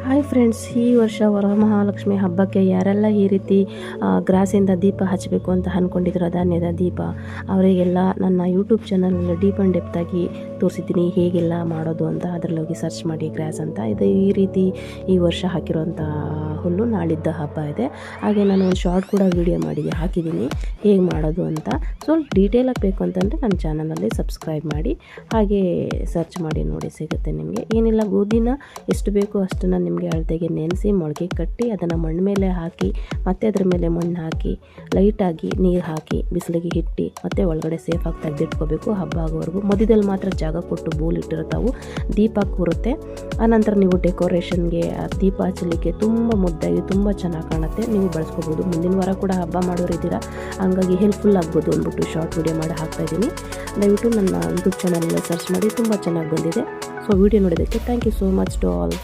Hi friends, ಈ ವರ್ಷ ವರಮಹಾಲಕ್ಷ್ಮಿ ಹಬ್ಬಕ್ಕೆ ಯಾರೆಲ್ಲ ಈ ರೀತಿ ಗ್ರಾಸಿಂದ ದೀಪ ಹಚ್ಚಬೇಕು ಅಂತ ಅಂದ್ಕೊಂಡಿದ್ರು, ಧಾನ್ಯದ ದೀಪ, ಅವರಿಗೆಲ್ಲ ನನ್ನ ಯೂಟ್ಯೂಬ್ ಚಾನಲಲ್ಲಿ ಡೀಪ್ ಆ್ಯಂಡ್ ಡೆಪ್ತಾಗಿ ತೋರಿಸಿದ್ದೀನಿ ಹೇಗೆಲ್ಲ ಮಾಡೋದು ಅಂತ. ಅದರಲ್ಲಿ ಹೋಗಿ ಸರ್ಚ್ ಮಾಡಿ ಗ್ರಾಸ್ ಅಂತ. ಇದು ಈ ರೀತಿ ಈ ವರ್ಷ ಹಾಕಿರೋಂಥ ಹುಲ್ಲು ನಾಳಿದ್ದ ಹಬ್ಬ ಇದೆ. ಹಾಗೆ ನಾನು ಒಂದು ಶಾರ್ಟ್ ಕೂಡ ವೀಡಿಯೋ ಹಾಕಿದ್ದೀನಿ ಹೇಗೆ ಮಾಡೋದು ಅಂತ. ಸ್ವಲ್ಪ ಡೀಟೇಲಾಗಿ ಬೇಕು ಅಂತಂದರೆ ನನ್ನ ಚಾನಲಲ್ಲಿ ಸಬ್ಸ್ಕ್ರೈಬ್ ಮಾಡಿ, ಹಾಗೆ ಸರ್ಚ್ ಮಾಡಿ ನೋಡಿ, ಸಿಗುತ್ತೆ ನಿಮಗೆ. ಏನಿಲ್ಲ, ಗೋಧಿನ ಎಷ್ಟು ಬೇಕೋ ಅಷ್ಟನ್ನು ನಿಮಗೆ ಅಳತೆಗೆ ನೆನೆಸಿ ಮೊಳಕೆ ಕಟ್ಟಿ ಅದನ್ನು ಮಣ್ಣು ಮೇಲೆ ಹಾಕಿ, ಮತ್ತು ಅದ್ರ ಮೇಲೆ ಮಣ್ಣು ಹಾಕಿ ಲೈಟಾಗಿ ನೀರು ಹಾಕಿ ಬಿಸಿಲಿಗೆ ಇಟ್ಟು ಮತ್ತು ಒಳಗಡೆ ಸೇಫಾಗಿ ತೆಗೆದಿಟ್ಕೋಬೇಕು ಹಬ್ಬ ಆಗೋವರೆಗೂ. ಮಧ್ಯದಲ್ಲಿ ಮಾತ್ರ ಜಾಗ ಕೊಟ್ಟು ಬೋಲ್ ಇಟ್ಟಿರ್ತಾವು, ದೀಪ ಕೂರುತ್ತೆ. ಆನಂತರ ನೀವು ಡೆಕೋರೇಷನ್ಗೆ ದೀಪ ಹಚ್ಚಲಿಕ್ಕೆ ತುಂಬ ಮುದ್ದಾಗಿ ತುಂಬ ಚೆನ್ನಾಗಿ ಕಾಣುತ್ತೆ, ನೀವು ಬಳಸ್ಕೋಬೋದು. ಮುಂದಿನ ವಾರ ಕೂಡ ಹಬ್ಬ ಮಾಡೋರಿದ್ದೀರಾ, ಹಂಗಾಗಿ ಹೆಲ್ಪ್ಫುಲ್ ಆಗ್ಬೋದು ಅಂದ್ಬಿಟ್ಟು ಶಾರ್ಟ್ ವೀಡಿಯೋ ಮಾಡಿ ಹಾಕ್ತಾಯಿದ್ದೀನಿ. ದಯವಿಟ್ಟು ನನ್ನ ಯೂಟ್ಯೂಬ್ ಚಾನಲಲ್ಲಿ ಸರ್ಚ್ ಮಾಡಿ, ತುಂಬ ಚೆನ್ನಾಗಿ ಬಂದಿದೆ. ಸೊ ವಿಡಿಯೋ ನೋಡೋದಕ್ಕೆ thank you so much to all.